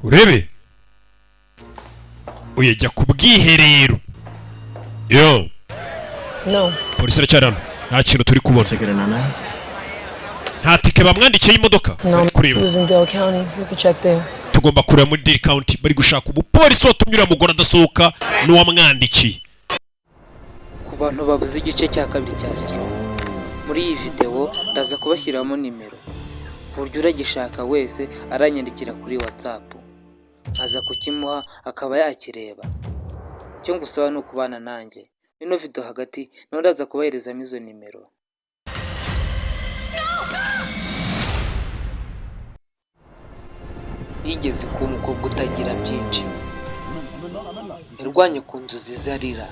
urebe uyajya ku bwiherero. Yo No. polisi iracyari hano, nta kintu turi kubona. Nta tike bamwandikiye y'imodoka. No, he was in Dale County. We could check there. Tugomba kureba muri Dale County, bari gushaka umupolisi watumye uriya mugore adasohoka n'uwamwandikiye. Ku bantu babuze igice cya kabiri cya Strong, muri iyi video ndaza kubashyiramo nimero, buryo uragishaka wese aranyandikira kuri WhatsApp, aza kukimuha akaba yakireba. Icyo ngusaba ni ukubana nanjye ino video hagati, naho ndaza kubaherezamo izo nimero. Yigeze kuba umukobwa utagira byinshi, yarwanye ku nzozi zarira,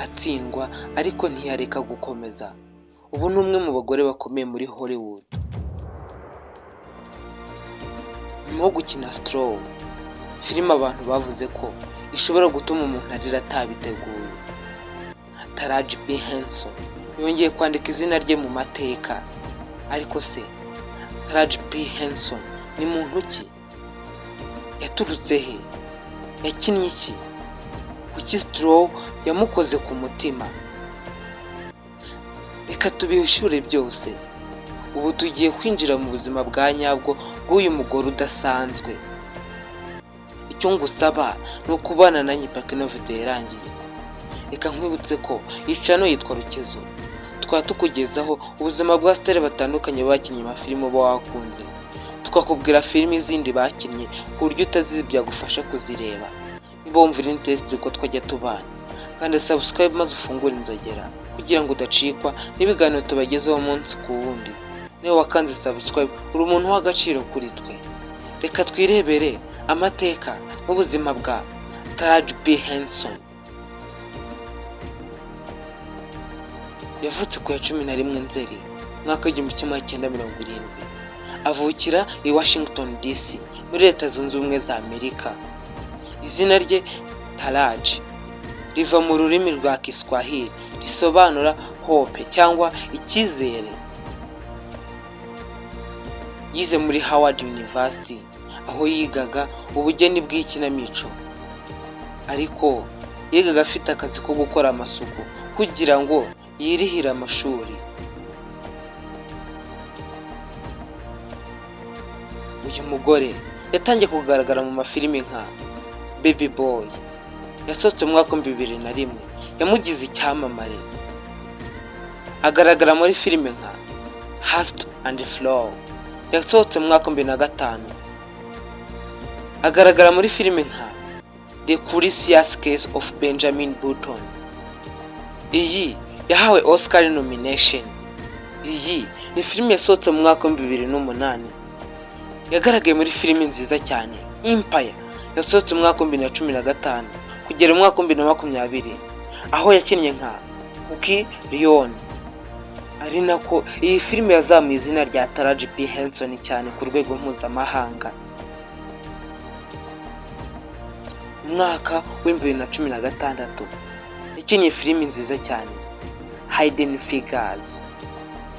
atsindwa ariko ntiyareka gukomeza. Ubu ni umwe mu bagore bakomeye muri Hollywood. Nyuma yo gukina Strong, filime abantu bavuze ko ishobora gutuma umuntu arira atabiteguye. Taraji P. Henson yongeye kwandika izina rye mu mateka. Ariko se Taraji P. Henson ni muntu ki? Yaturutse he? Yakinnye iki? Kuki Strong yamukoze ku mutima? Reka tubihishure byose. Ubu tugiye kwinjira mu buzima bwa nyabwo bw'uyu mugore udasanzwe. Icyo ngusaba ni ukubana nanjye paka ino video yarangiye. Reka nkwibutse ko iyi channel yitwa Rukezo, tukaba tukugezaho ubuzima bwa stars batandukanye bakinnye amafilime uba wakunze, tukakubwira filime izindi bakinnye ku buryo utazibya gufasha kuzireba. Niba wumvira interest ko twajya tubana, kandi subscribe maze ufungure inzogera kugira ngo udacikwa n'ibiganiro tubagezeho umunsi ku wundi. Niba wakanze subscribe uri umuntu w'agaciro kuri twe. Reka twirebere amateka n'ubuzima bwa Taraji P. Henson. Yavutse ku ya 11 Nzeri mwaka 1970, avukira i Washington DC muri Leta Zunze Ubumwe za Amerika. Izina rye Taraji riva mu rurimi rwa Kiswahili risobanura hope cyangwa icyizere. Yize muri Howard University aho yigaga ubugeni bw'ikinamico, ariko yigaga afite akazi ko gukora amasuku kugira ngo yirihire amashuri. Uyu mugore yatangiye kugaragara mu mafilime nka Baby Boy yasohotse mu mwaka 2001, yamugize icyamamare. Agaragara muri filime nka Hustle and Flow yasohotse mu mwaka 2005. Agaragara muri filime nka The Curious Case of Benjamin Button. Iyi yahawe Oscar nomination. Iyi ni filime yasohotse mu mwaka 2008. Yagaragaye muri filime nziza cyane Empire yasohotse mu mwaka 2015 kugera mu mwaka 2020, aho yakinnye nka Cookie Lyon. Ari nako iyi filime yazamuye izina rya Taraji P. Henson cyane ku rwego mpuzamahanga. Mu mwaka wa 2016 yakinnye filime nziza cyane Hidden Figures.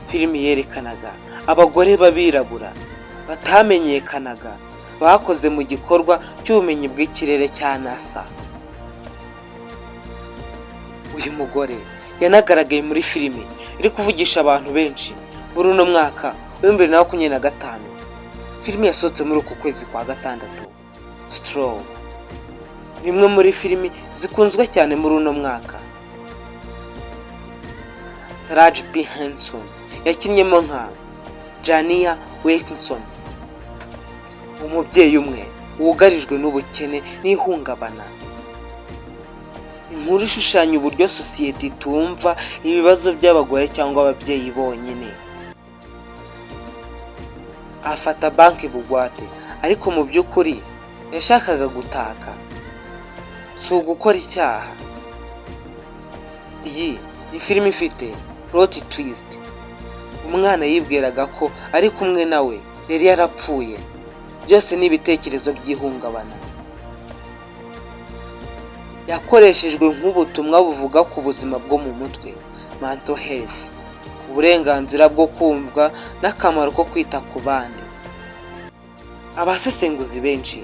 Filime yerekanaga abagore babirabura batamenyekanaga bakoze mu gikorwa cy'ubumenyi bw'ikirere cya NASA. Uyu mugore yanagaragaye muri filime iri kuvugisha abantu benshi muri uno mwaka wa 2025. Filime yasohotse muri uku kwezi kwa gatandatu. Strong ni imwe muri filime zikunzwe cyane muri uno mwaka. Taraji P. Henson yakinnyemo nka Jania Wilkinson, umubyeyi umwe wugarijwe n'ubukene n'ihungabana. Inkuru ishushanya uburyo sosiyete itumva ibibazo by'abagore cyangwa ababyeyi bonyine. Afata banki bugwate, ariko mu by'ukuri yashakaga gutaka, si ugukora icyaha. Iyi ni filime ifite plot twist. Umwana yibwiraga ko ari kumwe nawe yari yarapfuye. Byose ni ibitekerezo by'ihungabana. Yakoreshejwe nk'ubutumwa buvuga ku buzima bwo mu mutwe, mental health, uburenganzira bwo kumvwa n'akamaro ko kwita ku bandi. Abasesenguzi benshi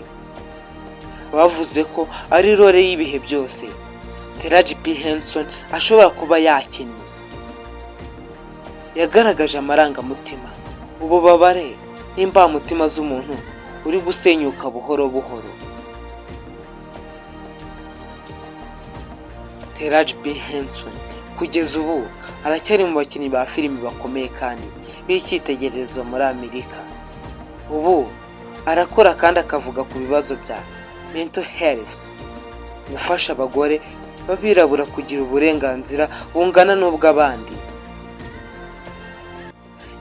bavuze ko ari role y'ibihe byose Taraji P. Henson ashobora kuba yakinnye. Yagaragaje amarangamutima, ububabare n'imbamutima z'umuntu uri gusenyuka buhoro buhoro. Taraji P. Henson kugeza ubu aracyari mu bakinnyi ba filimi bakomeye kandi b'icyitegererezo muri Amerika. Ubu arakora kandi akavuga ku bibazo bya mental health, gufasha abagore b'abirabura kugira uburenganzira bungana n'ubw'abandi.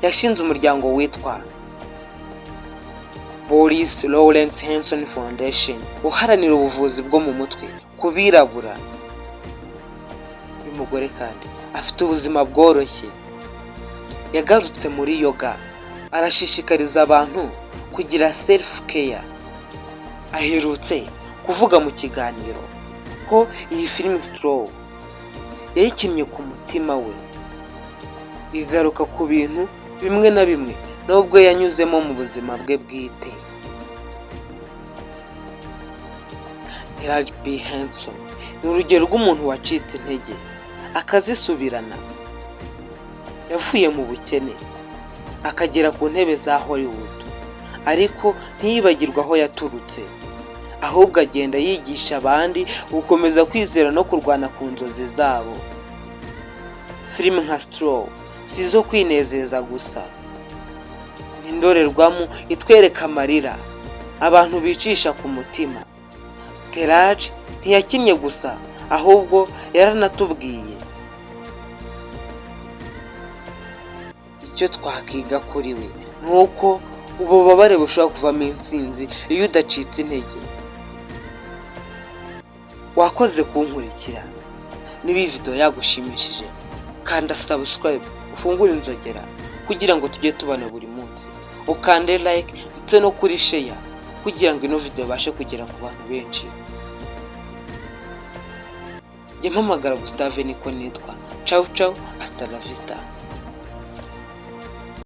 Yashinze umuryango witwa Boris Lawrence Henson Foundation uharanira ubuvuzi bwo mu mutwe ku birabura. Uyu mugore kandi afite ubuzima bworoshye. Yagarutse muri yoga, arashishikariza abantu kugira self care. Aherutse kuvuga mu kiganiro ko iyi filimi Straw yayikinnye ku mutima we, igaruka ku bintu bimwe na bimwe nubwo yanyuzemo mu buzima bwe bwite. Taraji P. Henson ni urugero rw'umuntu wacitse intege akazisubirana. Yavuye mu bukene akagera ku ntebe za Hollywood, ariko ntiyibagirwa aho yaturutse, ahubwo agenda yigisha abandi gukomeza kwizera no kurwana ku nzozi zabo. Filime nka Straw si izo kwinezeza gusa, ni indorerwamo itwereka amarira abantu bicisha ku mutima. Taraji ntiyakinnye gusa, ahubwo yaranatubwiye icyo twakiga kuri we, nuko ububabare bushobora kuvamo intsinzi iyo udacitse intege. Wakoze kunkurikira. Niba iyi video yagushimishije, kanda subscribe, ufungure inzogera kugira ngo tujye tubana buri munsi, ukande like ndetse no kuri share kugira ngo ino video ibashe kugera ku bantu benshi. Njye mpamagara Gustave niko nitwa. Ciao ciao, hasta la vista.